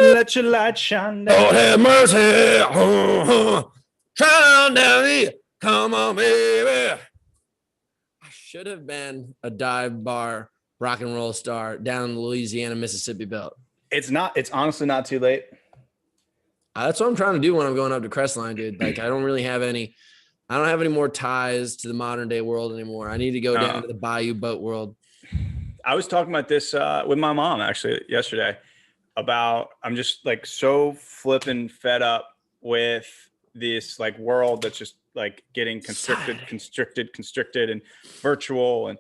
and let your light shine down. Lord have mercy. Shine down here. Come on, baby. I should have been a dive bar rock and roll star down in the Louisiana, Mississippi belt. It's honestly not too late. That's what I'm trying to do when I'm going up to Crestline, dude. Like, I don't have any more ties to the modern day world anymore. I need to go down to the Bayou boat world. I was talking about this with my mom actually yesterday about, I'm just like so flipping fed up with this like world that's just like getting constricted and virtual and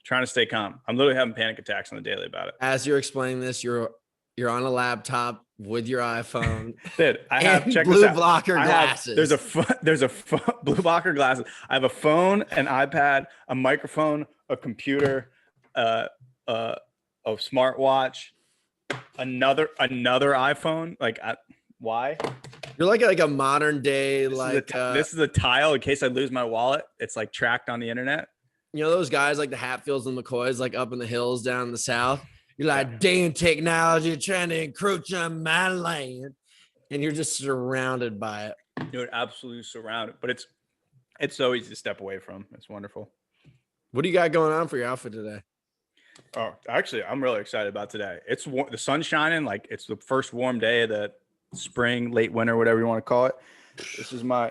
trying to stay calm. I'm literally having panic attacks on the daily about it. As you're explaining this, you're on a laptop with your iPhone. Dude, I have check blue this out. blocker glasses. There's a blue blocker glasses. I have a phone, an iPad, a microphone, a computer, a smartwatch, another iPhone. Like, why? You're like a modern day this is a tile in case I lose my wallet. It's like tracked on the internet. You know those guys like the Hatfields and McCoys, like up in the hills down in the South. You're like, damn technology trying to encroach on my land, and you're just surrounded by it. You're absolutely surrounded, but it's so easy to step away from. It's wonderful. What do you got going on for your outfit today? Oh, actually, I'm really excited about today. It's the sun's shining. Like, it's the first warm day of the spring, late winter, whatever you want to call it. This is my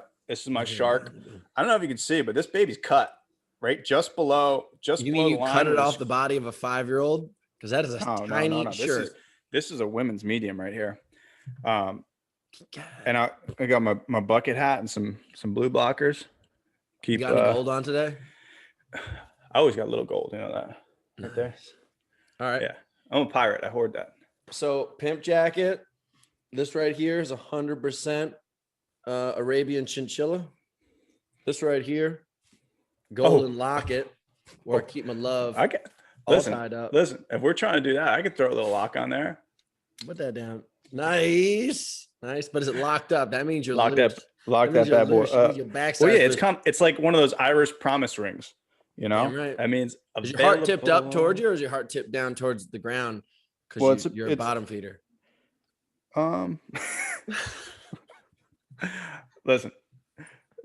shark. I don't know if you can see, but this baby's cut right just below. You mean you cut it off the body of a 5-year-old? Because that is a tiny shirt. This is a women's medium right here. And I got my bucket hat and some blue blockers. You got any gold on today? I always got a little gold, you know that right there. All right. Yeah, I'm a pirate. I hoard that. So pimp jacket. This right here is 100% Arabian chinchilla. This right here, golden locket, where I keep my love. Tied up. Listen, if we're trying to do that, I could throw a little lock on there. Put that down. Nice. But is it locked up? That means you're locked loose. up. Lock that bad boy. Well, yeah, it's like one of those Irish promise rings. You know, right. That means is your heart tipped up towards you, or is your heart tipped down towards the ground? Because you're a bottom feeder. Listen,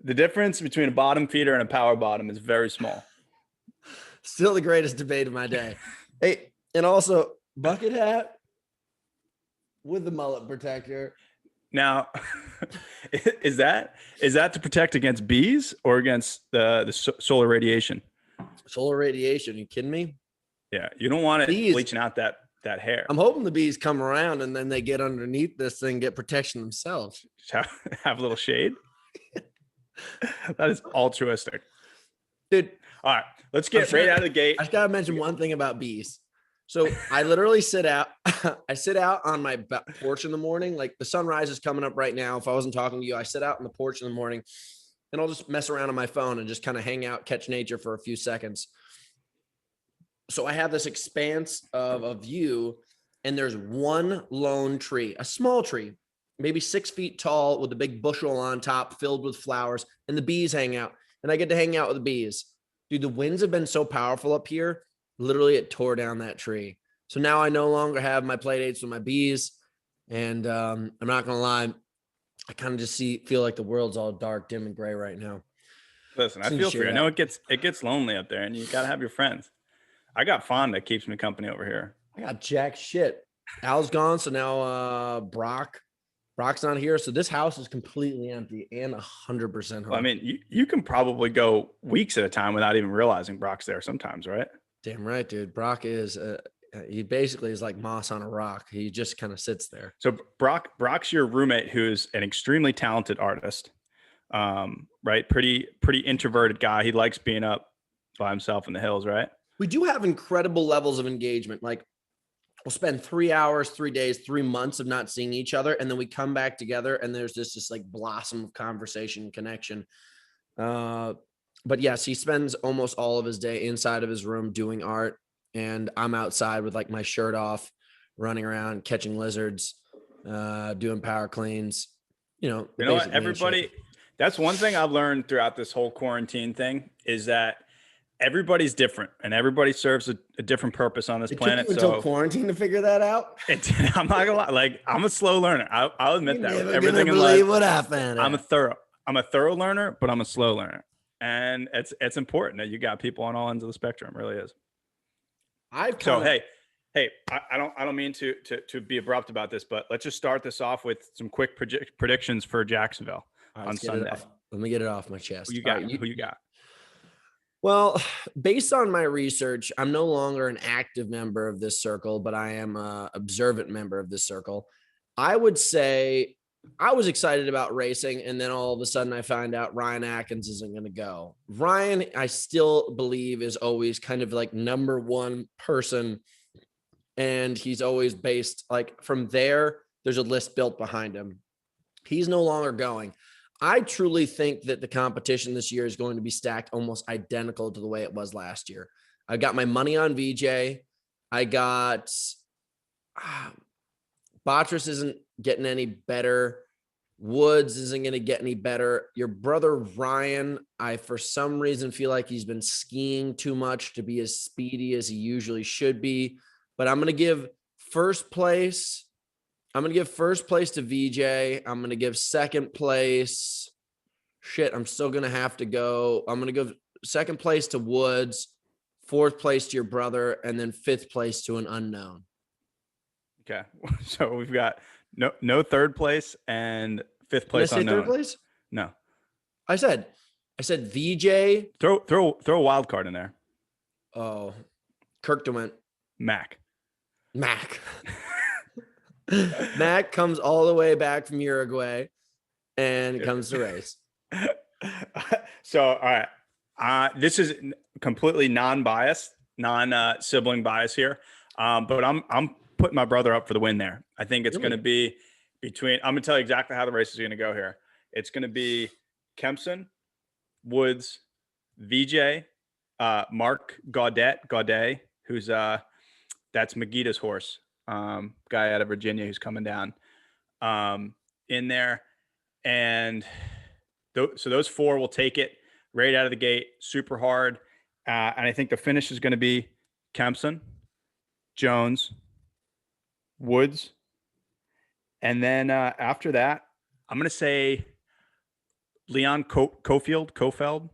the difference between a bottom feeder and a power bottom is very small. Still the greatest debate of my day. Hey, and also bucket hat with the mullet protector. Now, is that to protect against bees or against the solar radiation? Solar radiation. Are you kidding me? Yeah, you don't want it bleaching out that hair. I'm hoping the bees come around and then they get underneath this thing, get protection themselves. Just have a little shade. That is altruistic, dude. All right, let's get right out of the gate. I just gotta mention one thing about bees. So I literally sit out. I sit out on my porch in the morning. Like, the sunrise is coming up right now. If I wasn't talking to you, I sit out on the porch in the morning, and I'll just mess around on my phone and just kind of hang out, catch nature for a few seconds. So I have this expanse of a view, and there's one lone tree, a small tree, maybe 6 feet tall, with a big bushel on top filled with flowers, and the bees hang out, and I get to hang out with the bees. Dude, the winds have been so powerful up here. Literally, it tore down that tree. So now I no longer have my play dates with my bees. And I'm not going to lie, I kind of just feel like the world's all dark, dim, and gray right now. Listen, I feel for you. I know it gets lonely up there, and you got to have your friends. I got Fawn that keeps me company over here. I got jack shit. Al's gone, so now Brock's not here. So this house is completely empty and 100% home. Well, I mean, you can probably go weeks at a time without even realizing Brock's there sometimes, right? Damn right, dude. Brock is he basically is like moss on a rock. He just kind of sits there. So Brock's your roommate, who's an extremely talented artist, right? Pretty introverted guy. He likes being up by himself in the hills, right? We do have incredible levels of engagement. Like, we'll spend 3 hours, 3 days, 3 months of not seeing each other, and then we come back together, and there's this like blossom of conversation, connection. But yes, he spends almost all of his day inside of his room doing art, and I'm outside with like my shirt off, running around, catching lizards, doing power cleans. You know what? Everybody, that's one thing I've learned throughout this whole quarantine thing is that everybody's different and everybody serves a different purpose on this It planet. took you until quarantine to figure that out. I'm not gonna lie. Like, I'm a slow learner. I'll admit You're that. never With everything gonna in believe life, what I found I'm out. a thorough learner, but I'm a slow learner. And it's important that you got people on all ends of the spectrum. It really is. Hey, I don't mean to be abrupt about this, but let's just start this off with some quick predictions for Jacksonville on Sunday. Let me get it off my chest. Who you got? Who you got? Well, based on my research, I'm no longer an active member of this circle, but I am an observant member of this circle. I would say I was excited about racing, and then all of a sudden I find out Ryan Atkins isn't going to go. Ryan, I still believe, is always kind of like number one person, and he's always based like from there. There's a list built behind him. He's no longer going. I truly think that the competition this year is going to be stacked almost identical to the way it was last year. I got my money on VJ. I got Botras isn't getting any better. Woods isn't going to get any better. Your brother Ryan, I for some reason feel like he's been skiing too much to be as speedy as he usually should be. But I'm going to give first place. I'm going to give first place to VJ. I'm going to give second place. Shit, I'm still going to have to go. I'm going to give second place to Woods, fourth place to your brother, and then fifth place to an unknown. Okay. So we've got no third place and fifth place unknown. Third place? No. I said VJ. Throw a wild card in there. Oh, Kirk DeWint. Mac. Mac comes all the way back from Uruguay and comes to race. So, all right. This is completely non-biased, non-sibling bias here. But I'm putting my brother up for the win there. I think it's going to be I'm going to tell you exactly how the race is going to go here. It's going to be Kempson, Woods, VJ, Mark Gaudet, who's that's Magita's horse. Guy out of Virginia who's coming down in there. And so those four will take it right out of the gate, super hard. And I think the finish is going to be Kempson, Jones, Woods. And then after that, I'm going to say Leon Kofeld.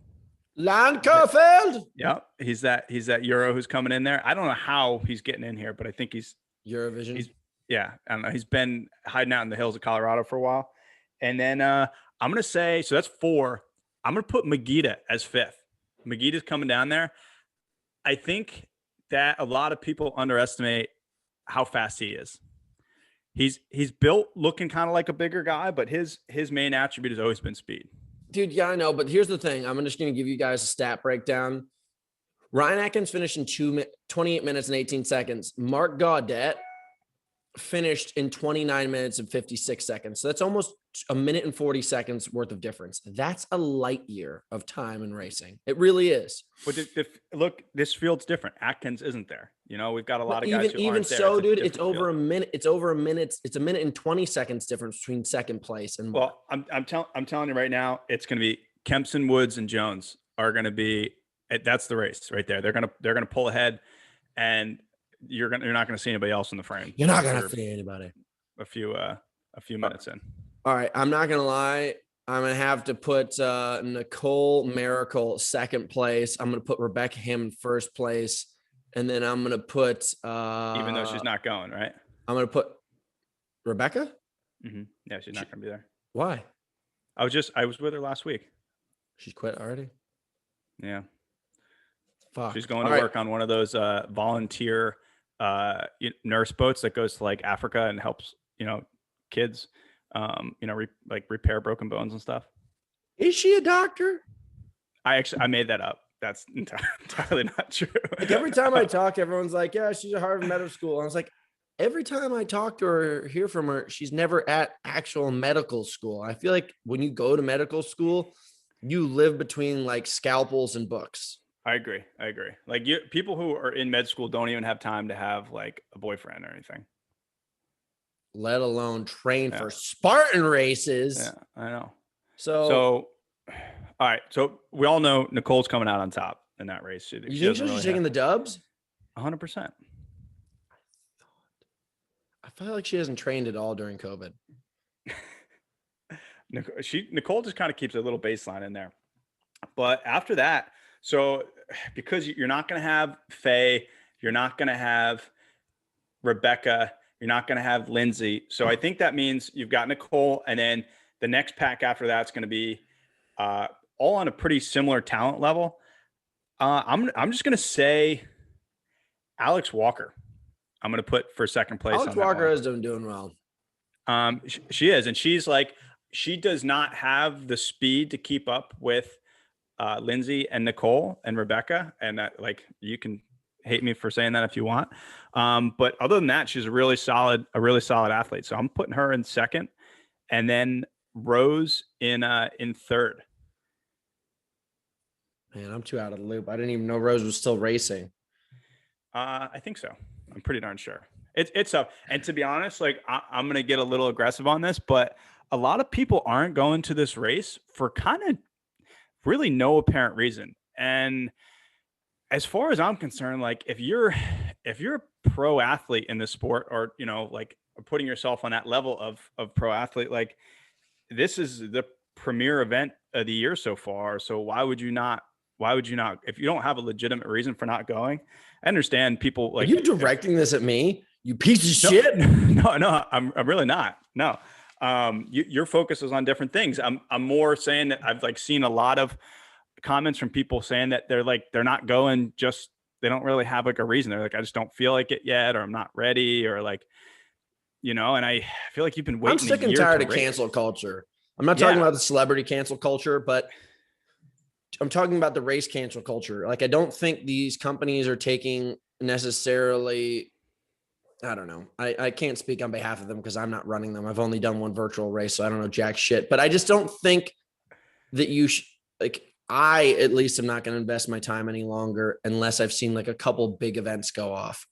Leon Kofeld. Yeah, he's that Euro who's coming in there. I don't know how he's getting in here, but I think he's Eurovision. I don't know. He's been hiding out in the hills of Colorado for a while. And then I'm going to say, so that's 4. I'm going to put Magita as 5th. Magita's coming down there. I think that a lot of people underestimate how fast he is. He's built looking kind of like a bigger guy, but his main attribute has always been speed. Dude, yeah, I know. But here's the thing. I'm just going to give you guys a stat breakdown. Ryan Atkins finished in 28 minutes and 18 seconds. Mark Gaudet finished in 29 minutes and 56 seconds. So that's almost a minute and 40 seconds worth of difference. That's a light year of time in racing. It really is. But look, this field's different. Atkins isn't there. We've got a lot of guys who even aren't so, there. dude, it's over a minute. It's over a minute. It's a minute and 20 seconds difference between second place and Well, I'm telling you right now, it's going to be Kempson, Woods, and Jones are going to be. That's the race right there. They're gonna pull ahead, and you're not gonna see anybody else in the frame. You're not gonna see anybody. A few minutes in. All right, I'm not gonna lie. I'm gonna have to put Nicole Miracle second place. I'm gonna put Rebecca Hammond first place, and then I'm gonna put even though she's not going, right? I'm gonna put Rebecca. Mm-hmm. Yeah, she's not gonna be there. Why? I was with her last week. She's quit already. Yeah. Fuck. She's going to work on one of those volunteer nurse boats that goes to like Africa and helps kids repair broken bones and stuff. Is she a doctor? I made that up. That's entirely not true. Like every time I talk, everyone's like, yeah, she's at Harvard Medical School. I was like, every time I talk to her, hear from her, she's never at actual medical school. I feel like when you go to medical school, you live between like scalpels and books. I agree. Like people who are in med school don't even have time to have like a boyfriend or anything. Let alone train for Spartan races. Yeah, I know. So, all right. So we all know Nicole's coming out on top. in that race. She You think she's taking the dubs? 100%. I feel like she hasn't trained at all during COVID. Nicole just kind of keeps a little baseline in there. But after that, so because you're not going to have Faye, you're not going to have Rebecca, you're not going to have Lindsay. So I think that means you've got Nicole, and then the next pack after that's going to be all on a pretty similar talent level. I'm just going to say Alex Walker. I'm going to put for second place. Alex Walker is doing well. She is, and she's like, she does not have the speed to keep up with Lindsay and Nicole and Rebecca, and that, like, you can hate me for saying that if you want, but other than that, she's a really solid athlete. So I'm putting her in second, and then Rose in third. Man, I'm too out of the loop. I didn't even know Rose was still racing. I think so. I'm pretty darn sure. It's up. And to be honest, like, I'm going to get a little aggressive on this, but a lot of people aren't going to this race for kind of really no apparent reason. And as far as I'm concerned, like, if you're a pro athlete in this sport, or, you know, like, putting yourself on that level of pro athlete, like, this is the premier event of the year so far. So why would you not, if you don't have a legitimate reason for not going? I understand people like, are you directing this at me, you piece of shit? No, I'm really not. No. Your focus is on different things. I'm more saying that I've, like, seen a lot of comments from people saying that they're not going, just, they don't really have, like, a reason. They're like, I just don't feel like it yet, or I'm not ready, or, like, you know, and I feel like you've been waiting. I'm sick and tired of cancel culture. I'm not talking about the celebrity cancel culture, but I'm talking about the race cancel culture. Like, I don't think these companies are taking necessarily, I don't know. I can't speak on behalf of them because I'm not running them. I've only done one virtual race, so I don't know jack shit. But I just don't think that you like, I at least am not going to invest my time any longer unless I've seen, like, a couple big events go off.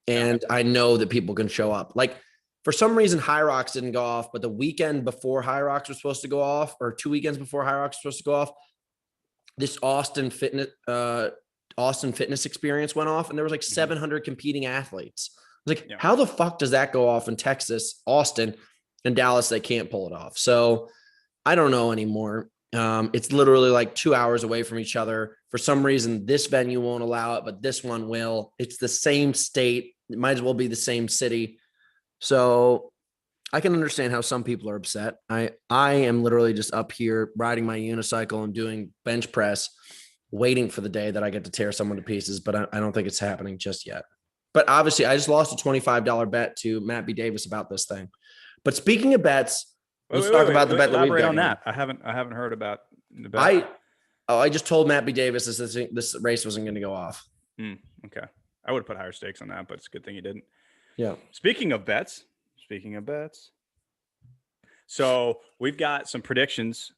And I know that people can show up. Like, for some reason, High Rocks didn't go off, but the weekend before High Rocks was supposed to go off, or 2 weekends before High Rocks was supposed to go off, this Austin fitness experience went off, and there was like 700 competing athletes. I was like, how the fuck does that go off in Texas, Austin, and Dallas? They can't pull it off. So I don't know anymore. It's literally like 2 hours away from each other. For some reason, this venue won't allow it, but this one will. It's the same state. It might as well be the same city. So I can understand how some people are upset. I am literally just up here riding my unicycle and doing bench press, waiting for the day that I get to tear someone to pieces, but I don't think it's happening just yet. But obviously, I just lost a $25 bet to Matt B. Davis about this thing. But speaking of bets, let's talk about the bet that we've got on that. I haven't heard about the bet. I just told Matt B. Davis this race wasn't going to go off. Okay. I would have put higher stakes on that, but it's a good thing you didn't. Yeah. Speaking of bets. So we've got some predictions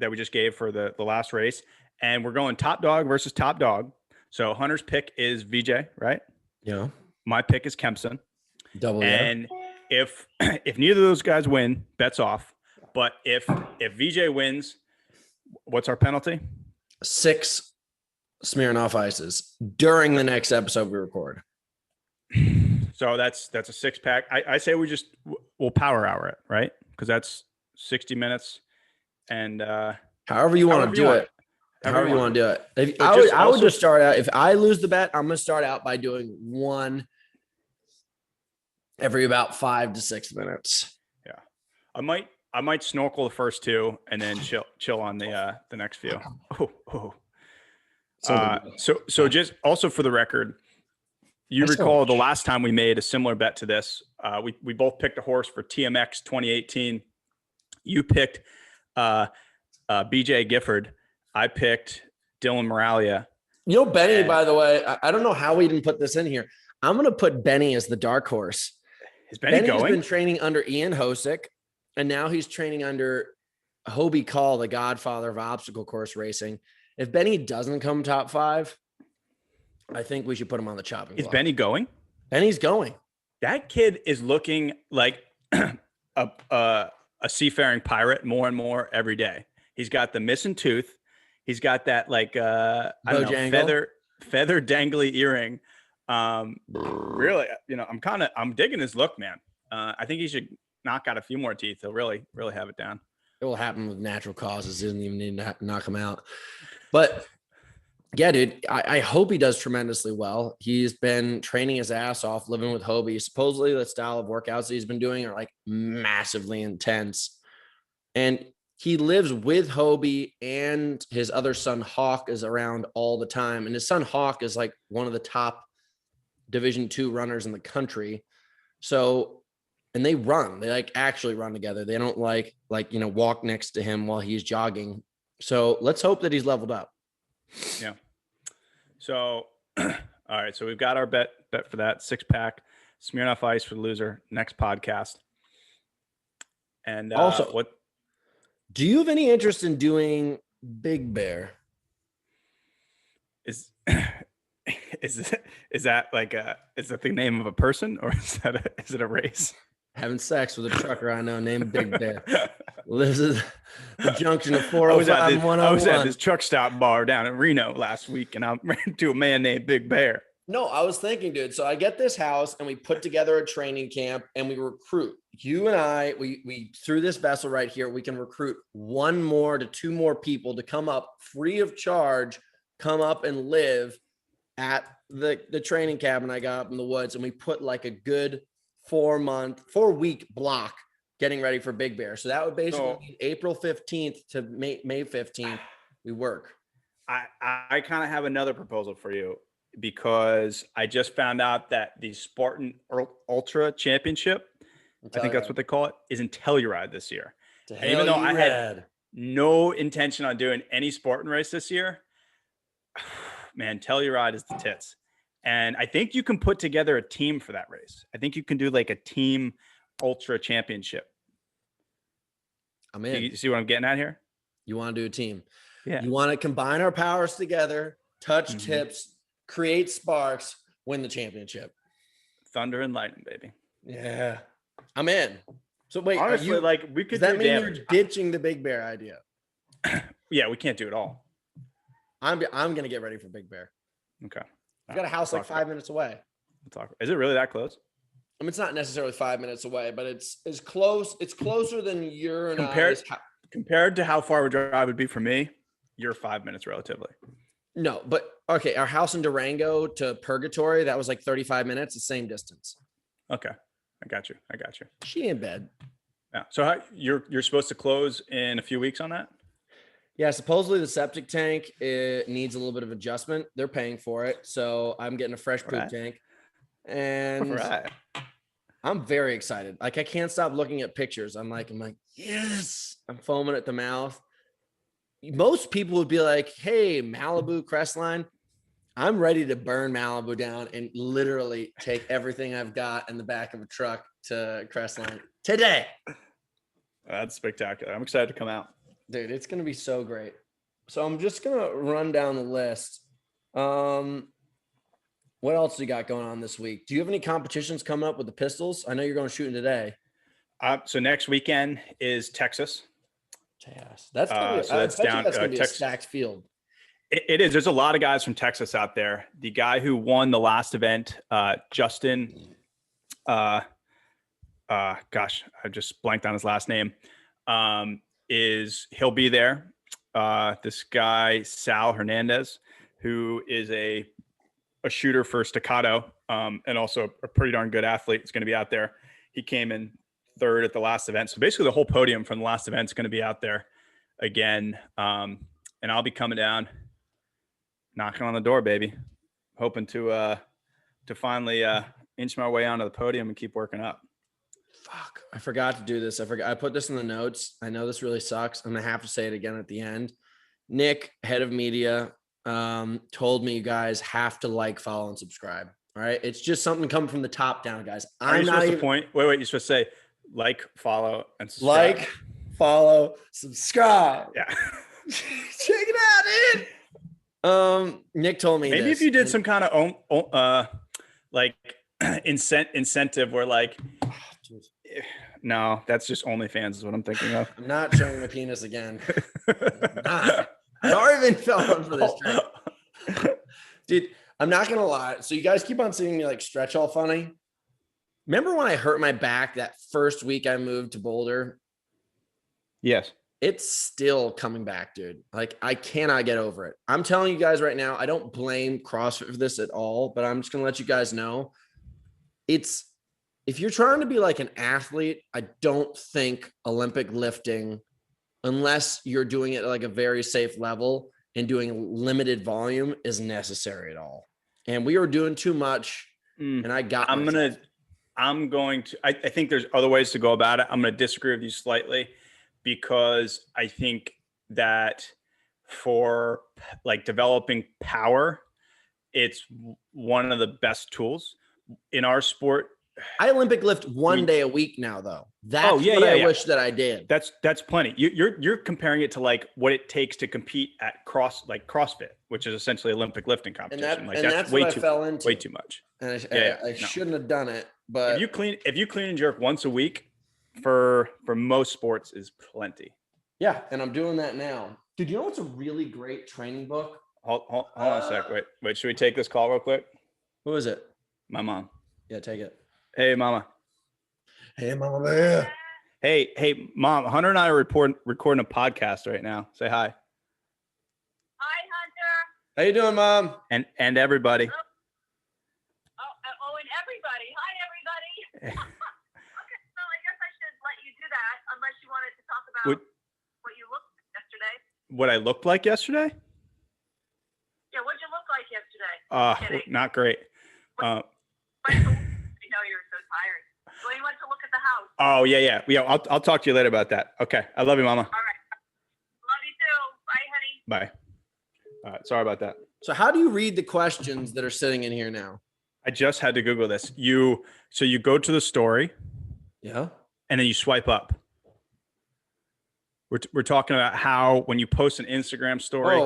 that we just gave for the last race, and we're going top dog versus top dog. So Hunter's pick is VJ, right? Yeah. My pick is Kempson. Double. And if neither of those guys win, bets off. But if VJ wins, what's our penalty? 6 Smirnoff Ices during the next episode we record. So that's a 6-pack. I say we'll power hour it, right? Because that's 60 minutes, and however you want to do it. However you want to do it. I would just start out. If I lose the bet, I'm going to start out by doing one every about 5 to 6 minutes. Yeah, I might snorkel the first 2 and then chill on the next few. So just also for the record, you recall the last time we made a similar bet to this. We both picked a horse for TMX 2018. You picked BJ Gifford. I picked Dylan Moralia. You know, Benny, by the way, I don't know how we didn't put this in here. I'm going to put Benny as the dark horse. Is Benny going? He's been training under Ian Hosick, and now he's training under Hobie Call, the godfather of obstacle course racing. If Benny doesn't come top 5, I think we should put him on the chopping block. Is Benny going? Benny's going. That kid is looking like a seafaring pirate more and more every day. He's got the missing tooth. He's got that like I don't know, feather dangly earring. Really, I'm digging his look, man. I think he should knock out a few more teeth. He'll really have it down. It will happen with natural causes. He doesn't even need to knock him out. But yeah, dude, I hope he does tremendously well. He's been training his ass off, living with Hobie. Supposedly the style of workouts that he's been doing are like massively intense. And he lives with Hobie, and his other son, Hawk, is around all the time. And his son, Hawk, is like one of the top Division II runners in the country. So, and they like actually run together. They don't like, walk next to him while he's jogging. So let's hope that he's leveled up. Yeah. So, all right. So we've got our bet for that 6-pack Smirnoff Ice for the loser next podcast. And also, do you have any interest in doing Big Bear? Is that like is that the name of a person, or is it a race? Having sex with a trucker I know named Big Bear. Lives at the junction of 405 and 101. I was at this truck stop bar down in Reno last week, and I ran into a man named Big Bear. No, I was thinking, dude. So I get this house, and we put together a training camp, and we recruit. You and I, we through this vessel right here, we can recruit 1 more to 2 more people to come up free of charge, come up and live at the training cabin I got up in the woods, and we put like a good 4-week block getting ready for Big Bear. So that would basically be April 15th to May 15th. We work. I kind of have another proposal for you, because I just found out that the Spartan Ultra Championship, I think that's what they call it, is in Telluride this year. And even though I had no intention on doing any Spartan race this year, man, Telluride is the tits. And I think you can put together a team for that race. I think you can do like a team ultra championship. I'm in. You see what I'm getting at here? You want to do a team. Yeah. You want to combine our powers together, touch tips, create sparks, win the championship. Thunder and lightning, baby. Yeah. I'm in. So wait, honestly, we could does that mean damage. You're ditching the Big Bear idea? Yeah, we can't do it all. I'm going to get ready for Big Bear. Okay. I've got a house like 5 minutes away. Is it really that close? I mean, it's not necessarily 5 minutes away, but it's close. It's closer than your and compared to how far a drive would be for me. You're 5 minutes relatively. No, but okay. Our house in Durango to Purgatory, that was like 35 minutes, the same distance. Okay. I got you. She in bed. Yeah. So you're supposed to close in a few weeks on that? Yeah, supposedly the septic tank, it needs a little bit of adjustment. They're paying for it. So I'm getting a fresh poop tank. And I'm very excited. Like, I can't stop looking at pictures. I'm like, yes, I'm foaming at the mouth. Most people would be like, hey, Malibu Crestline. I'm ready to burn Malibu down and literally take everything I've got in the back of a truck to Crestline today. That's spectacular. I'm excited to come out. Dude, it's going to be so great. So I'm just going to run down the list. What else do you got going on this week? Do you have any competitions coming up with the Pistols? I know you're going shooting today. So next weekend is Texas. Yes, that's going to be a stacked field. It is. There's a lot of guys from Texas out there. The guy who won the last event, Justin, gosh, I just blanked on his last name. He'll be there. This guy, Sal Hernandez, who is a shooter for Staccato, and also a pretty darn good athlete, is going to be out there. He came in third at the last event. So basically the whole podium from the last event is going to be out there again. And I'll be coming down, knocking on the door, baby, hoping to finally inch my way onto the podium and keep working up. Fuck, I forgot to do this. I put this in the notes. I know this really sucks. I'm going to have to say it again at the end. Nick, head of media, told me you guys have to like, follow, and subscribe. All right. It's just something coming from the top down, guys. You're supposed to say like, follow, and subscribe. Like, follow, subscribe. Yeah. Check it out, dude. Nick told me maybe if you did some kind of incentive where like, no, that's just OnlyFans is what I'm thinking of. I'm not showing my penis again. Darvin fell on for this trip. Dude, I'm not going to lie. So you guys keep on seeing me like stretch all funny. Remember when I hurt my back that first week I moved to Boulder? Yes. It's still coming back, dude. Like, I cannot get over it. I'm telling you guys right now, I don't blame CrossFit for this at all, but I'm just going to let you guys know. If you're trying to be like an athlete, I don't think Olympic lifting, unless you're doing it at like a very safe level and doing limited volume, is necessary at all. And we were doing too much, and I got I think there's other ways to go about it. I'm going to disagree with you slightly, because I think that for like developing power, it's one of the best tools in our sport. I Olympic lift one day a week now, though. That's what I wish that I did. That's plenty. You're comparing it to like what it takes to compete at CrossFit, which is essentially Olympic lifting competition. That's way too, fell into. Way too much. And I shouldn't have done it. But if you clean and jerk once a week for most sports is plenty. Yeah, and I'm doing that now. Dude, you know what's a really great training book? Hold on a sec. Wait. Should we take this call real quick? Who is it? My mom. Yeah, take it. Hey, mama. Hey, mama bear. Hey, mom. Hunter and I are recording a podcast right now. Say hi. Hi, Hunter. How you doing, mom? And everybody. And everybody. Hi, everybody. Okay, so I guess I should let you do that unless you wanted to talk about what you looked yesterday. What I looked like yesterday? Yeah, what'd you look like yesterday? Not great. I know you were so tired. Well, you went to look at the house. Oh, yeah. I'll talk to you later about that. Okay. I love you, mama. All right. Love you too. Bye, honey. Bye. All right. Sorry about that. So how do you read the questions that are sitting in here now? I just had to Google this. So you go to the story. Yeah. And then you swipe up. We're talking about how when you post an Instagram story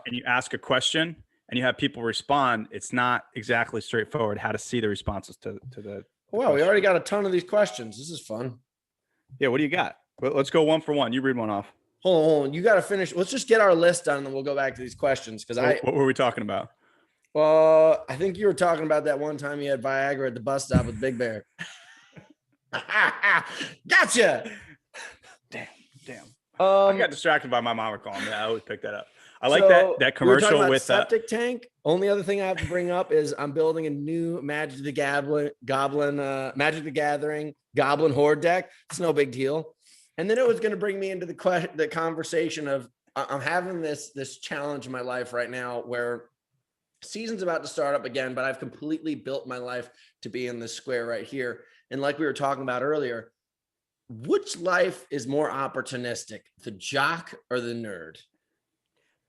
and you ask a question and you have people respond, it's not exactly straightforward how to see the responses to the Wow, we already got a ton of these questions. This is fun. Yeah, what do you got? Let's go one for one. You read one off. Hold on. You got to finish. Let's just get our list done and then we'll go back to these questions. What were we talking about? Well, I think you were talking about that one time you had Viagra at the bus stop with Big Bear. Gotcha. Damn. I got distracted by my mama calling me. I always pick that up. I like that commercial with septic tank. Only other thing I have to bring up is I'm building a new Magic the Gathering Goblin Horde deck. It's no big deal. And then it was going to bring me into the conversation of I'm having this challenge in my life right now where season's about to start up again, but I've completely built my life to be in this square right here. And like we were talking about earlier, which life is more opportunistic, the jock or the nerd?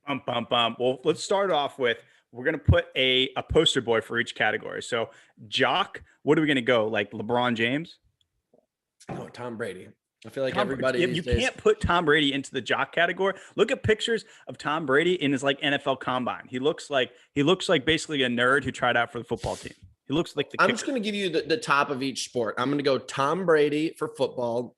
Well, let's start off with, we're going to put a poster boy for each category. So jock, what are we going to go? Like LeBron James? Oh, Tom Brady. I feel like everybody. You can't put Tom Brady into the jock category. Look at pictures of Tom Brady in his like NFL combine. He looks like basically a nerd who tried out for the football team. He looks like the kicker. I'm just going to give you the top of each sport. I'm going to go Tom Brady for football,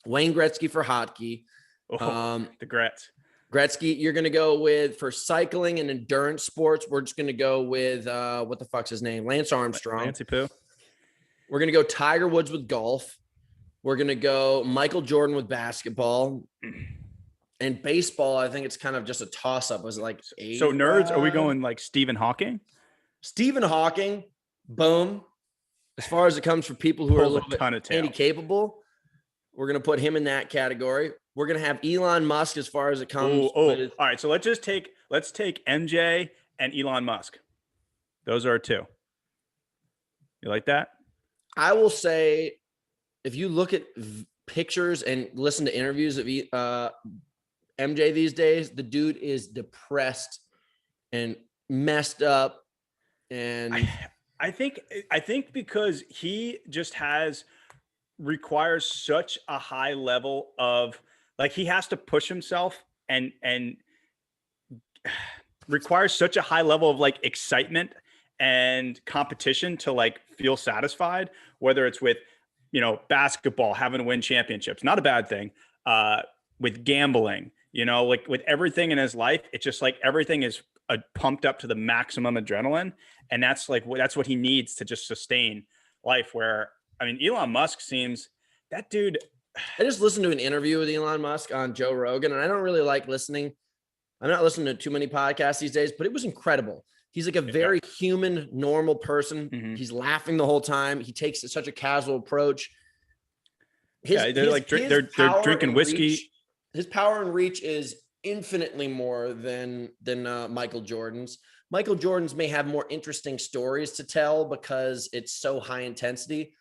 Wayne Gretzky for hockey. The Gretz. Gretzky, you're going to go with for cycling and endurance sports. We're just going to go with what the fuck's his name? Lance Armstrong. Nancy Poo. We're going to go Tiger Woods with golf. We're going to go Michael Jordan with basketball. And baseball, I think it's kind of just a toss-up. Was it like 8? So nerds, are we going like Stephen Hawking? Stephen Hawking, boom. As far as it comes for people who are a little bit handy-capable, we're going to put him in that category. We're going to have Elon Musk as far as it comes. All right. So let's take MJ and Elon Musk. Those are 2. You like that? I will say, if you look at pictures and listen to interviews of MJ these days, the dude is depressed and messed up. And I think because he just requires such a high level of, like, he has to push himself and requires such a high level of like excitement and competition to like feel satisfied, whether it's with, basketball, having to win championships, not a bad thing, with gambling, You know, like with everything in his life, it's just like everything is pumped up to the maximum adrenaline. And that's what he needs to just sustain life. Where, I mean, Elon Musk seems, that dude. I just listened to an interview with Elon Musk on Joe Rogan, and I don't really like listening. I'm not listening to too many podcasts these days, but it was incredible. He's like a very human, normal person. Mm-hmm. He's laughing the whole time. He takes such a casual approach. They're drinking whiskey. His power and reach is infinitely more than Michael Jordan's. Michael Jordan's may have more interesting stories to tell because it's so high intensity.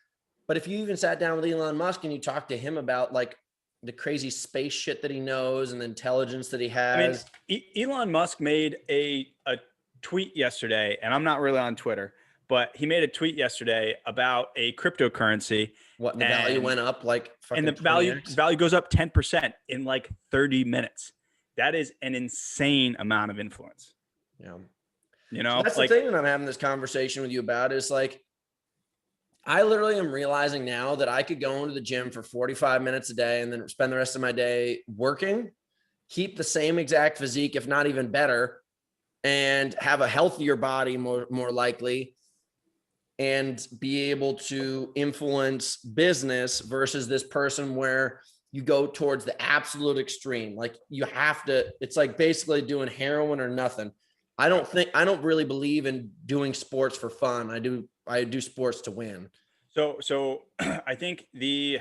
But if you even sat down with Elon Musk and you talked to him about like the crazy space shit that he knows and the intelligence that he has. I mean, Elon Musk made a tweet yesterday, and I'm not really on Twitter, but he made a tweet yesterday about a cryptocurrency. What, the value went up like fucking, and the value goes up 10% in like 30 minutes. That is an insane amount of influence. Yeah. You know, so that's the thing that I'm having this conversation with you about is like, I literally am realizing now that I could go into the gym for 45 minutes a day and then spend the rest of my day working, keep the same exact physique, if not even better, and have a healthier body more likely, and be able to influence business versus this person where you go towards the absolute extreme. Like you have to, it's like basically doing heroin or nothing. I don't really believe in doing sports for fun. I do sports to win. So I think the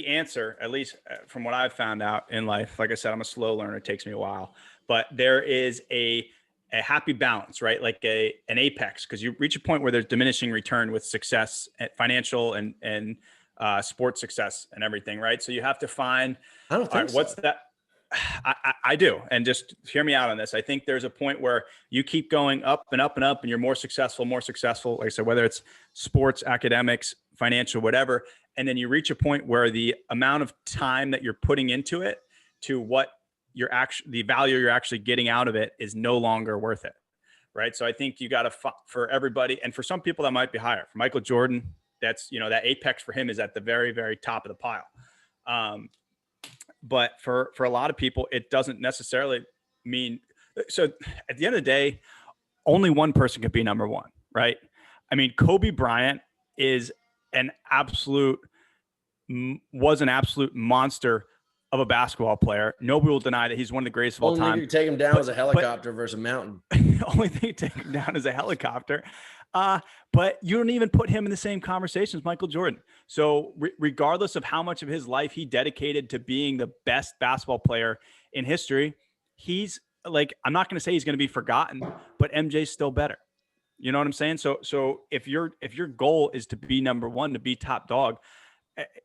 answer, at least from what I've found out in life, like I said, I'm a slow learner. It takes me a while, but there is a happy balance, right? Like an apex, because you reach a point where there's diminishing return with success, financial and sports success and everything, right? So you have to find, I don't think what's that? I do. And just hear me out on this. I think there's a point where you keep going up and up and up and you're more successful. Like I said, whether it's sports, academics, financial, whatever. And then you reach a point where the amount of time that you're putting into it to what the value you're actually getting out of it is no longer worth it. Right. So I think you got to, for everybody. And for some people that might be higher. For Michael Jordan, that's, that apex for him is at the very, very top of the pile. But for a lot of people, it doesn't necessarily mean. So at the end of the day, only one person can be number one, right? I mean, Kobe Bryant was an absolute monster of a basketball player. Nobody will deny that he's one of the greatest of all time. Only you take him down as a helicopter versus a mountain. Only thing you take him down is a helicopter. But you don't even put him in the same conversation as Michael Jordan. So regardless of how much of his life he dedicated to being the best basketball player in history, he's like, I'm not going to say he's going to be forgotten, but MJ's still better. You know what I'm saying? So if your goal is to be number one, to be top dog,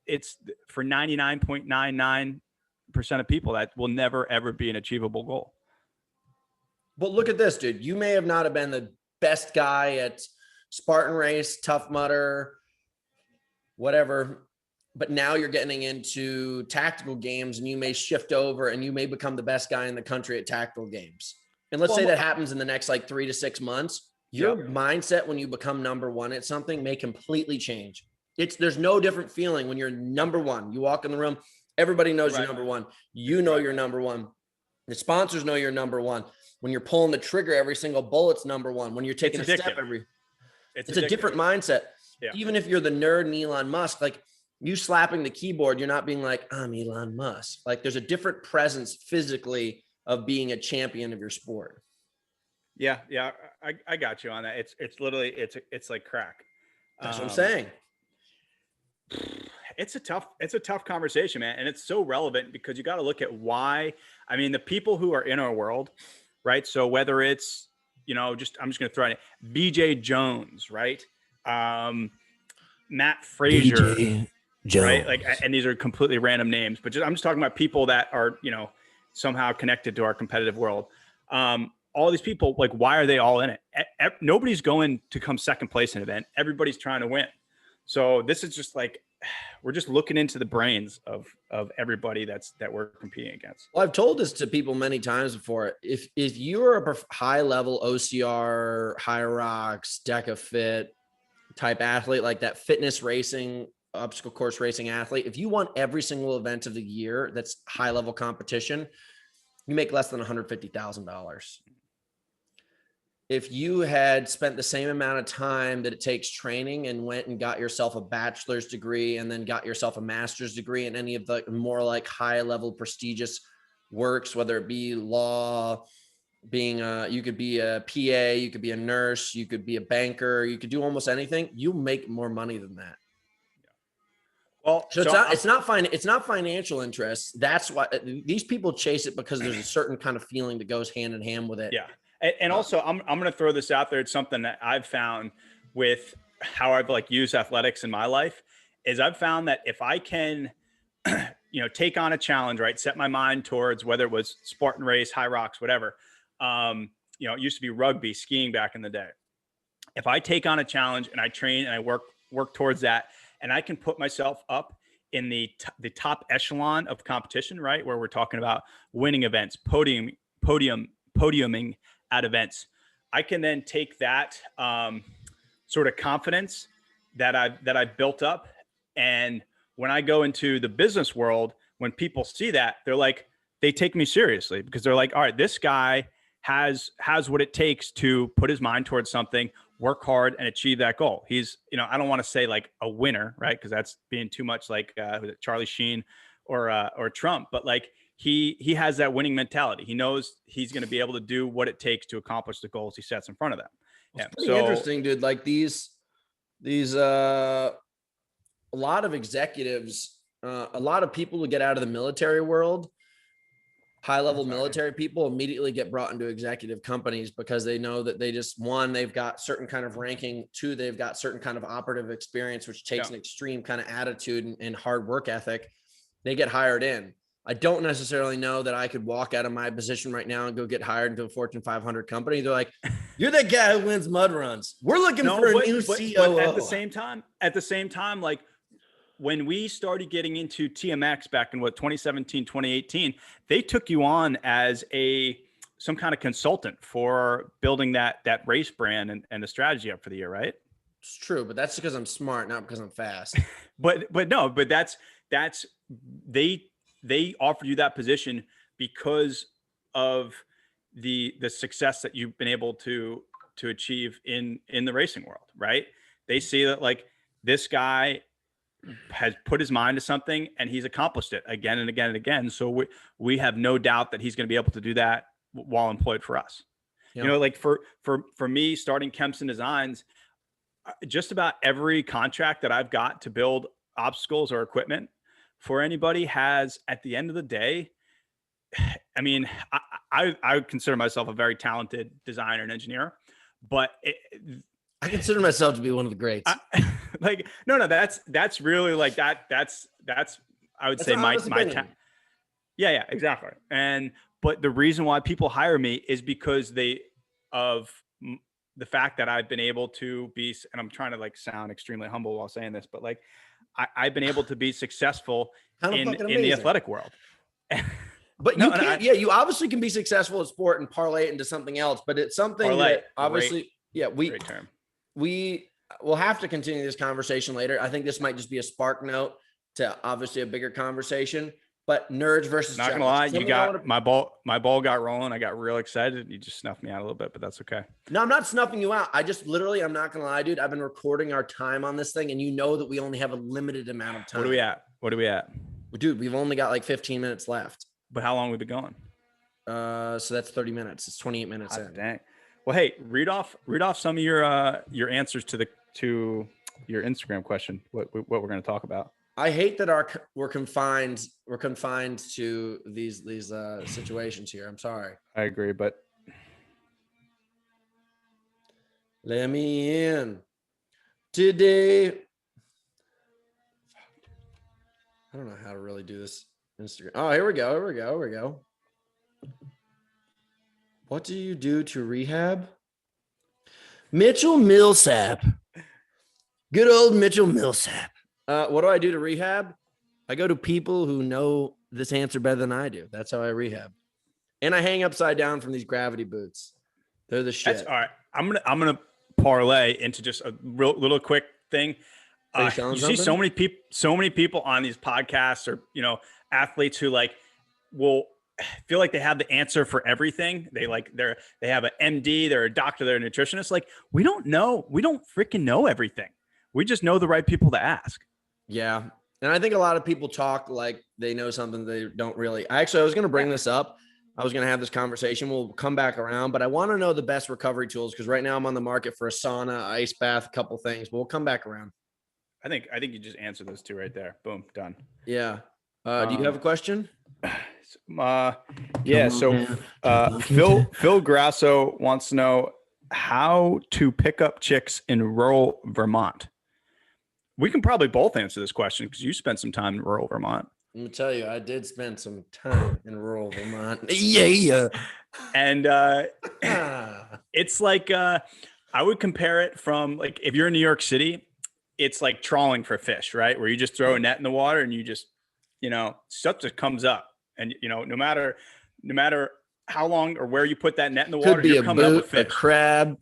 it's for 99.99% of people that will never, ever be an achievable goal. But look at this, dude. You may have not have been the best guy at Spartan race, Tough Mudder, whatever, but now you're getting into tactical games and you may shift over and you may become the best guy in the country at tactical games. And let's say that happens in the next like 3 to 6 months. Your mindset when you become number one at something may completely change. There's no different feeling when you're number one. You walk in the room, everybody knows you're number one. You know you're number one. The sponsors know you're number one. When you're pulling the trigger, every single bullet's number one. When you're taking a step it's a different mindset. Yeah. Even if you're the nerd in Elon Musk, like you slapping the keyboard, you're not being like, I'm Elon Musk. Like there's a different presence physically of being a champion of your sport. Yeah. I got you on that. It's literally, it's like crack. That's what I'm saying. It's a tough conversation, man. And it's so relevant because you got to look at why. I mean, the people who are in our world, right? So whether it's, I'm just going to throw it in BJ Jones, right? Matt Frazier, right? Like, and these are completely random names, but I'm just talking about people that are, somehow connected to our competitive world. All these people, like, why are they all in it? Nobody's going to come second place in an event. Everybody's trying to win. So this is just like, we're just looking into the brains of everybody that we're competing against. Well, I've told this to people many times before. If you're a high level OCR, high rocks, Deca Fit type athlete, like that fitness racing, obstacle course racing athlete, if you want every single event of the year that's high level competition, you make less than $150,000. If you had spent the same amount of time that it takes training and went and got yourself a bachelor's degree and then got yourself a master's degree in any of the more like high level prestigious works, whether it be law, being you could be a PA, you could be a nurse, you could be a banker, you could do almost anything, you make more money than that. Well, so it's not financial interests. That's why these people chase it, because there's a certain kind of feeling that goes hand in hand with it. Yeah. And also I'm going to throw this out there. It's something that I've found with how I've like used athletics in my life is I've found that if I can, take on a challenge, right? Set my mind towards whether it was Spartan race, high rocks, whatever. It used to be rugby, skiing back in the day. If I take on a challenge and I train and I work towards that, and I can put myself up in the top echelon of competition, right? Where we're talking about winning events, podiuming at events, I can then take that sort of confidence that I've built up. And when I go into the business world, when people see that, they take me seriously, because they're like, all right, this guy has what it takes to put his mind towards something, work hard, and achieve that goal. He's, I don't want to say like a winner, right? Because that's being too much like Charlie Sheen or Trump, but like he has that winning mentality. He knows he's going to be able to do what it takes to accomplish the goals he sets in front of them. It's pretty interesting, dude. Like these a lot of executives, a lot of people who get out of the military world, high-level military people, immediately get brought into executive companies because they know that they've got certain kind of ranking, two, they've got certain kind of operative experience, which takes an extreme kind of attitude and hard work ethic. They get hired in. I don't necessarily know that I could walk out of my position right now and go get hired into a Fortune 500 company. They're like, you're the guy who wins mud runs. We're looking for a new COO. But at the same time, like, when we started getting into TMX back in 2017, 2018, they took you on as some kind of consultant for building that race brand and the strategy up for the year, right? It's true, but that's because I'm smart, not because I'm fast. but that's they offered you that position because of the success that you've been able to achieve in the racing world, right? They see that like this guy has put his mind to something and he's accomplished it again and again and again. So we have no doubt that he's going to be able to do that while employed for us. Yeah. Like for me starting Kempson Designs, just about every contract that I've got to build obstacles or equipment for anybody has, at the end of the day, I mean, I would consider myself a very talented designer and engineer, but I consider myself to be one of the greats. That's really like that's I would say my yeah, exactly. But the reason why people hire me is because of the fact that I've been able to be, and I'm trying to like sound extremely humble while saying this, but like I've been able to be successful in the athletic world. But you obviously can be successful at sport and parlay it into something else, but it's something that obviously, great term. We will have to continue this conversation later. I think this might just be a spark note to obviously a bigger conversation, but nerds versus not gonna lie, you got my ball got rolling. I got real excited. You just snuffed me out a little bit, but that's okay. No, I'm not snuffing you out. I just literally, I'm not gonna lie, dude. I've been recording our time on this thing, and you know that we only have a limited amount of time. What are we at? Dude, we've only got like 15 minutes left. But how long have we been going? So that's 30 minutes. It's 28 minutes in. Dang. Well, hey, read off some of your answers to your Instagram question. What we're going to talk about. I hate that we're confined to these situations here. I'm sorry. I agree, but let me in today. I don't know how to really do this Instagram. Oh, here we go. What do you do to rehab? Mitchell Millsap. Good old Mitchell Millsap. What do I do to rehab? I go to people who know this answer better than I do. That's how I rehab. And I hang upside down from these gravity boots. They're the shit. That's all right. I'm gonna parlay into just a little quick thing. You see so many people on these podcasts or athletes who like will feel like they have the answer for everything. They have an MD, they're a doctor, they're a nutritionist. Like, we don't freaking know everything. We just know the right people to ask. Yeah. And I think a lot of people talk like they know something they don't really. I was going to bring this up. I was going to have this conversation. We'll come back around, but I want to know the best recovery tools because right now I'm on the market for a sauna, ice bath, a couple things, but we'll come back around. I think you just answered those two right there. Boom, done. Yeah. Do you have a question? Yeah. So Phil Grasso wants to know how to pick up chicks in rural Vermont. We can probably both answer this question because you spent some time in rural Vermont. Let me tell you, I did spend some time in rural Vermont. Yeah. And it's like I would compare it from like if you're in New York City, it's like trawling for fish, right? Where you just throw a net in the water and you just, stuff just comes up. And, no matter how long or where you put that net in the water, could be a boot, a crab,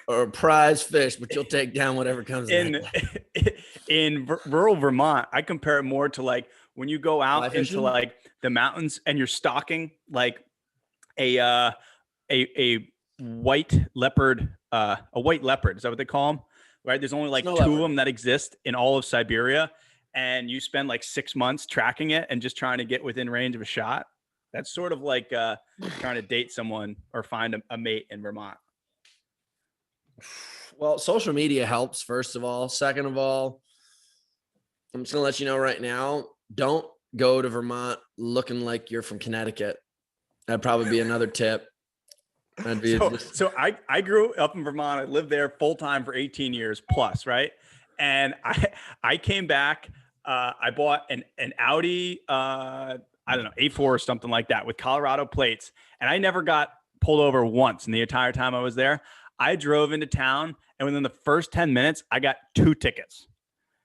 or a prize fish, but you'll take down whatever comes in rural Vermont. I compare it more to like when you go out into like the mountains and you're stalking like a white leopard, a white leopard. Is that what they call them? Right. There's only like two of them that exist in all of Siberia. And you spend like 6 months tracking it and just trying to get within range of a shot. That's sort of like trying to date someone or find a mate in Vermont. Well, social media helps, first of all. Second of all, I'm just going to let you know right now, don't go to Vermont looking like you're from Connecticut. That'd probably be another tip. So I grew up in Vermont. I lived there full time for 18 years plus, right? And I came back. I bought an Audi, I don't know, A4 or something like that with Colorado plates. And I never got pulled over once in the entire time I was there. I drove into town, and within the first 10 minutes, I got 2 tickets.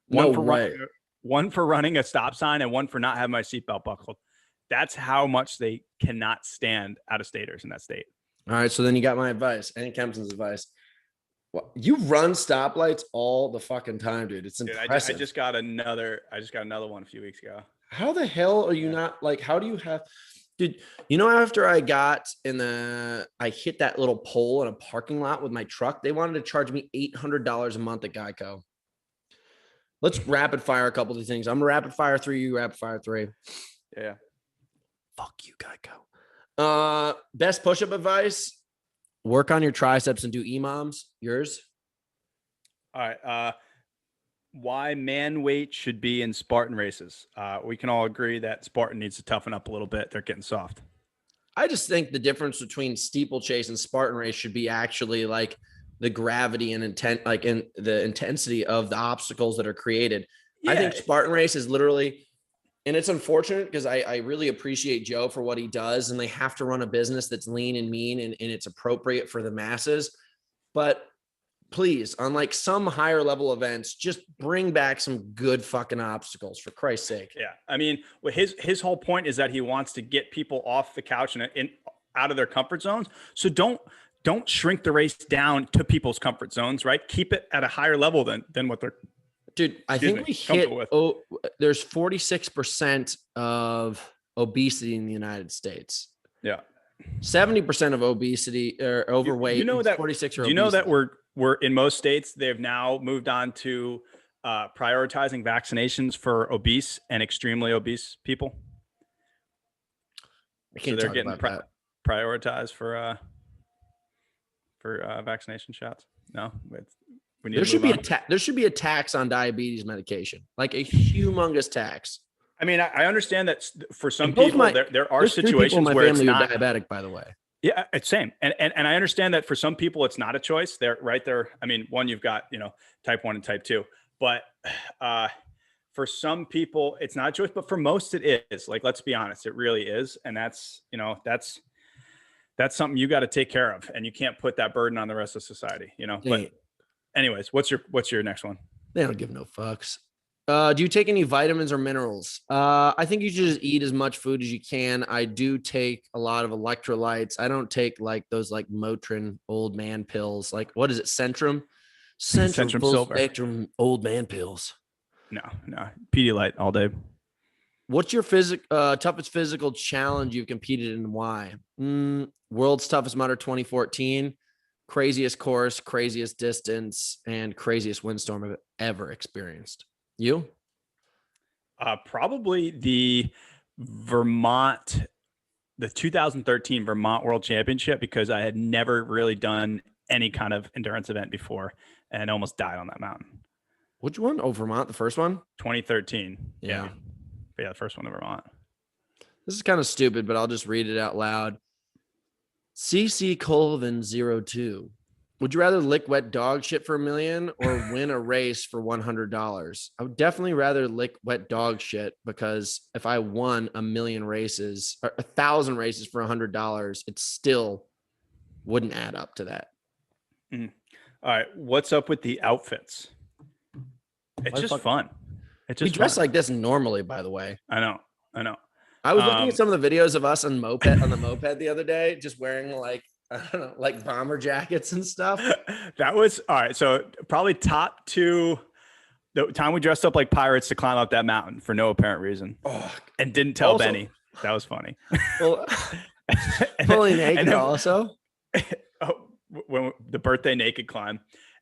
One for running a stop sign and one for not having my seatbelt buckled. That's how much they cannot stand out-of-staters in that state. All right. So then you got my advice and Kempson's advice. Well, you run stoplights all the fucking time, dude. It's impressive. Dude, I just got another one a few weeks ago. How the hell are you not like, how do you have, dude, after I hit that little pole in a parking lot with my truck, they wanted to charge me $800 a month at Geico. Let's rapid fire a couple of these things. I'm a rapid fire 3, you rapid fire 3. Yeah. Fuck you, Geico. Best push-up advice. Work on your triceps and do EMOMs. Yours? All right. Why man weight should be in Spartan races. We can all agree that Spartan needs to toughen up a little bit. They're getting soft. I just think the difference between steeplechase and Spartan race should be actually like the gravity and intent, like in the intensity of the obstacles that are created. Yeah. I think Spartan race is literally, and it's unfortunate because I really appreciate Joe for what he does, and they have to run a business that's lean and mean and it's appropriate for the masses. But please, on like some higher level events, just bring back some good fucking obstacles for Christ's sake. Yeah. I mean, his whole point is that he wants to get people off the couch and out of their comfort zones. So don't shrink the race down to people's comfort zones, right? Keep it at a higher level than what they're. Dude, I think we hit, there's 46% of obesity in the United States. Yeah. 70% of obesity or overweight. You know that 46 or you know that we're in most states, they've now moved on to prioritizing vaccinations for obese and extremely obese people. So they're getting prioritized for vaccination shots. No, there should be a tax on diabetes medication, like a humongous tax. I mean, I understand that for some people, there are situations where it's not diabetic, by the way. Yeah, it's same. And I understand that for some people, it's not a choice. They're right there. I mean, one, you've got, type 1 and type 2, but for some people it's not a choice, but for most it is. Like, let's be honest, it really is. And that's something you got to take care of, and you can't put that burden on the rest of society, but anyways, what's your next one? They don't give no fucks. Do you take any vitamins or minerals? I think you should just eat as much food as you can. I do take a lot of electrolytes. I don't take like those like Motrin old man pills. Like, what is it? Centrum Silver. Spectrum old man pills. No. Pedialyte all day. What's your toughest physical challenge you've competed in and why? World's Toughest Mudder 2014, craziest course, craziest distance, and craziest windstorm I've ever experienced. You? Probably the 2013 Vermont World Championship, because I had never really done any kind of endurance event before and almost died on that mountain. Which one? Oh, Vermont, the first one? 2013. Yeah. Yeah, the first one in Vermont. This is kind of stupid, but I'll just read it out loud. CC Colvin 02. Would you rather lick wet dog shit for $1 million or win a race for $100? I would definitely rather lick wet dog shit, because if I won 1,000,000 races or 1,000 races for $100, it still wouldn't add up to that. All right. What's up with the outfits? It's just fun. It's just we dress fun. like this normally, by the way. I know. I was looking at some of the videos of us on the moped the other day, just wearing like, I don't know, like bomber jackets and stuff. That was all right. So probably top two, the time we dressed up like pirates to climb up that mountain for no apparent reason, and didn't tell Benny. That was funny. Well, fully naked also. When the birthday naked climb,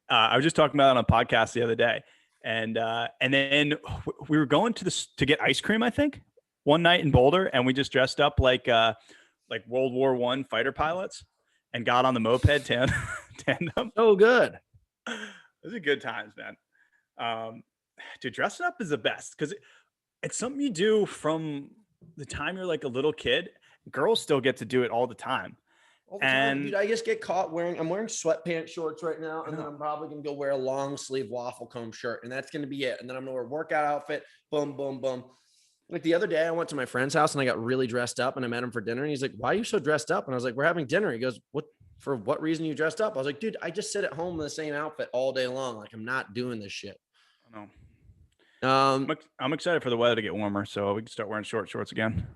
I was just talking about it on a podcast the other day, and then we were going to get ice cream, I think, one night in Boulder, and we just dressed up like World War I fighter pilots and got on the moped tandem. Oh, good. Those are good times, man. Dude, dressing up is the best, because it's something you do from the time you're like a little kid. Girls still get to do it all the time. And dude, I just get caught I'm wearing sweatpants shorts right now, and then I'm probably gonna go wear a long sleeve waffle comb shirt, and that's gonna be it. And then I'm gonna wear a workout outfit. Boom, boom, boom. Like the other day, I went to my friend's house and I got really dressed up, and I met him for dinner. And he's like, "Why are you so dressed up?" And I was like, "We're having dinner." He goes, For what reason you dressed up?" I was like, "Dude, I just sit at home in the same outfit all day long. Like, I'm not doing this shit." I know. I'm excited for the weather to get warmer, so we can start wearing shorts again.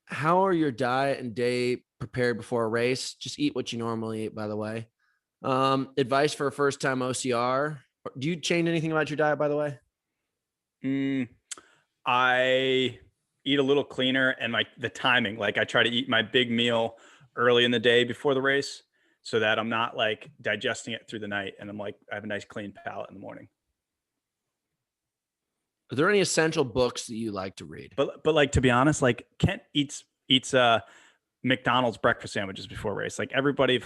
How are your diet and day prepared before a race? Just eat what you normally eat, by the way. Advice for a first-time OCR. Do you change anything about your diet, by the way? I eat a little cleaner, and the timing. Like, I try to eat my big meal early in the day before the race, so that I'm not like digesting it through the night, and I have a nice clean palate in the morning. Are there any essential books that you like to read? But like, to be honest, like, Kent eats McDonald's breakfast sandwiches before race. Like, everybody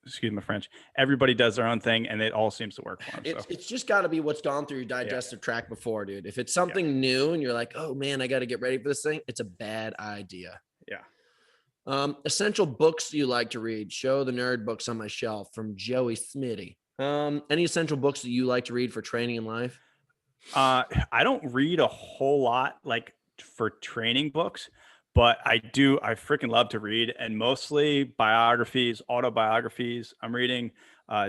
excuse my French, everybody does their own thing, and it all seems to work for them. It's just got to be what's gone through your digestive tract before, dude. If it's something new and you're like, "Oh man, I got to get ready for this thing," it's a bad idea. Yeah. Essential books you like to read. Show the nerd books on my shelf, from Joey Smitty. Any essential books that you like to read for training in life? I don't read a whole lot like for training books, but I freaking love to read, and mostly biographies, autobiographies. I'm reading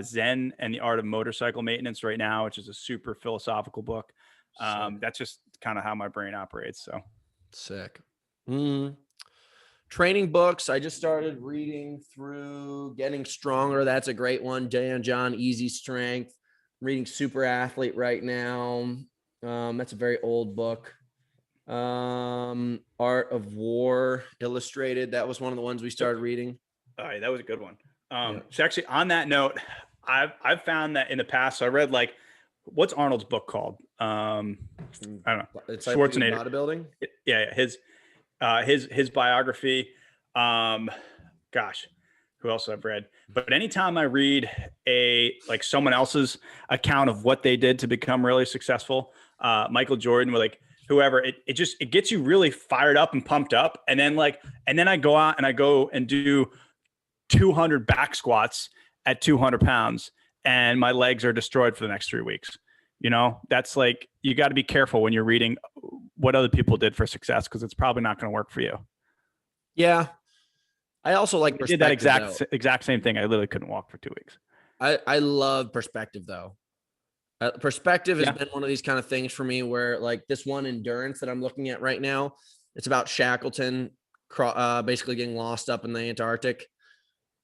Zen and the Art of Motorcycle Maintenance right now, which is a super philosophical book. That's just kind of how my brain operates. So sick. Training books. I just started reading through Getting Stronger. That's a great one. Jay and John, Easy Strength. I'm reading Super Athlete right now. That's a very old book. Art of War Illustrated. That was one of the ones we started reading. All right, that was a good one. So actually, on that note, I've found that in the past, so I read, like, what's Arnold's book called? I don't know. It's Schwarzenegger. Like bodybuilding. Yeah, his biography. Gosh, who else I've read? But anytime I read someone else's account of what they did to become really successful, Michael Jordan, with like whoever, it gets you really fired up and pumped up. And then I go out and I go and do 200 back squats at 200 pounds, and my legs are destroyed for the next 3 weeks. You know, that's like, you got to be careful when you're reading what other people did for success, because it's probably not going to work for you. Yeah. I also like did that exact same thing. I literally couldn't walk for 2 weeks. I love perspective, though. Perspective has been one of these kind of things for me, where like this one endurance that I'm looking at right now, it's about Shackleton basically getting lost up in the Antarctic.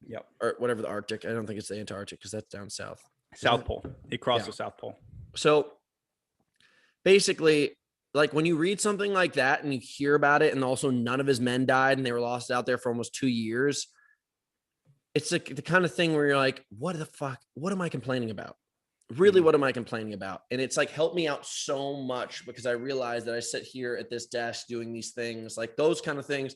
Yep. Or whatever the Arctic. I don't think it's the Antarctic, because that's down south. South Pole. He crossed the South Pole. So basically, like when you read something like that and you hear about it, and also none of his men died and they were lost out there for almost 2 years, it's like the kind of thing where you're like, what the fuck? What am I complaining about? Really, what am I complaining about? And it's like helped me out so much because I realized that I sit here at this desk doing these things, like those kind of things.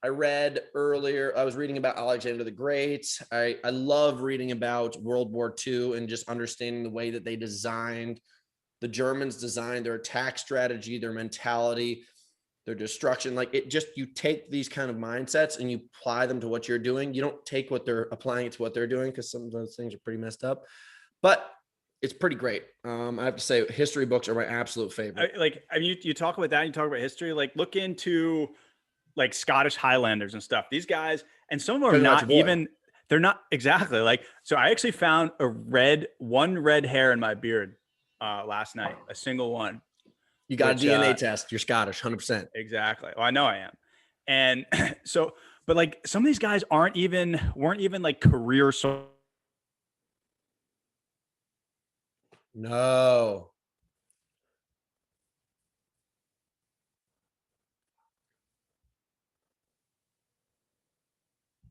I read earlier, I was reading about Alexander the Great. I love reading about World War II and just understanding the way that the Germans designed their attack strategy, their mentality, their destruction. Like it just, you take these kind of mindsets and you apply them to what you're doing. You don't take what they're applying it to what they're doing, because some of those things are pretty messed up, but it's pretty great. I have to say history books are my absolute favorite. You talk about that, you talk about history, like look into like Scottish Highlanders and stuff. These guys, and some of them are not even, they're not exactly like, so I actually found one red hair in my beard last night, a single one. You got a DNA test. You're Scottish, 100%. Exactly. Well, I know I am. And so, but like some of these guys weren't even like career. No.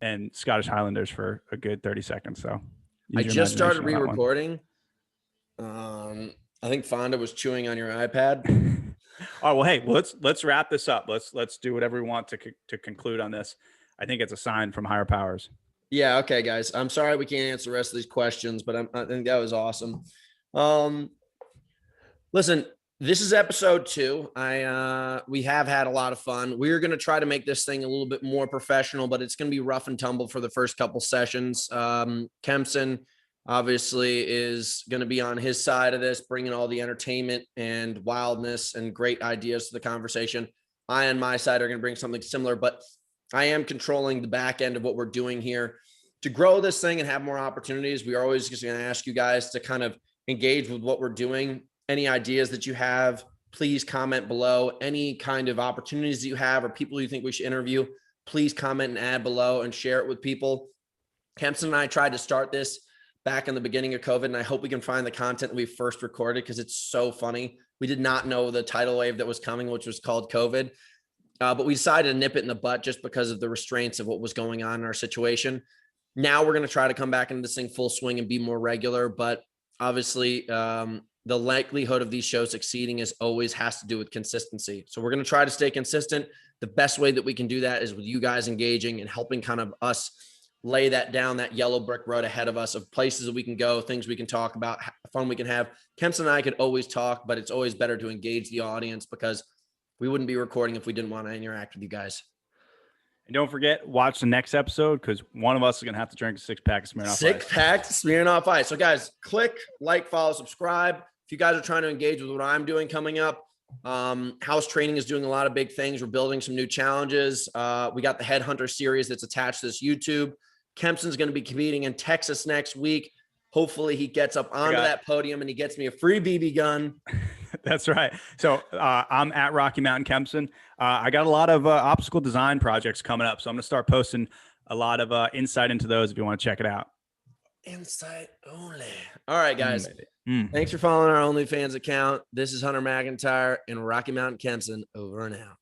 And Scottish Highlanders for a good 30 seconds. So I just started re-recording. I think Fonda was chewing on your iPad. Oh, well, hey, let's wrap this up. Let's do whatever we want to conclude on this. I think it's a sign from higher powers. Yeah. Okay, guys. I'm sorry we can't answer the rest of these questions, but I think that was awesome. Listen, this is episode 2. We have had a lot of fun. We're going to try to make this thing a little bit more professional, but it's going to be rough and tumble for the first couple sessions. Kempson obviously is going to be on his side of this, bringing all the entertainment and wildness and great ideas to the conversation. I, on my side, are going to bring something similar, but I am controlling the back end of what we're doing here to grow this thing and have more opportunities. We are always just going to ask you guys to kind of engage with what we're doing. Any ideas that you have, please comment below. Any kind of opportunities that you have or people you think we should interview, please comment and add below and share it with people. Kempson and I tried to start this back in the beginning of COVID, and I hope we can find the content that we first recorded because it's so funny. We did not know the tidal wave that was coming, which was called COVID, but we decided to nip it in the butt just because of the restraints of what was going on in our situation. Now we're going to try to come back into this thing full swing and be more regular, but obviously the likelihood of these shows succeeding always has to do with consistency. So we're going to try to stay consistent. The best way that we can do that is with you guys engaging and helping kind of us lay that down, that yellow brick road ahead of us of places that we can go, things we can talk about, fun we can have. Kempson and I could always talk, but it's always better to engage the audience because we wouldn't be recording if we didn't want to interact with you guys. And don't forget, watch the next episode because one of us is going to have to drink a 6-pack of Smirnoff Ice. 6-pack Smirnoff Ice. So guys, click, like, follow, subscribe. If you guys are trying to engage with what I'm doing coming up, House Training is doing a lot of big things. We're building some new challenges. We got the Headhunter series that's attached to this YouTube. Kempson's going to be competing in Texas next week. Hopefully he gets up onto that podium and he gets me a free BB gun. That's right. So I'm at Rocky Mountain Kempson. I got a lot of obstacle design projects coming up. So I'm going to start posting a lot of insight into those if you want to check it out. Insight only. All right, guys. Thanks for following our OnlyFans account. This is Hunter Mcintyre and Rocky Mountain Kempson over and out.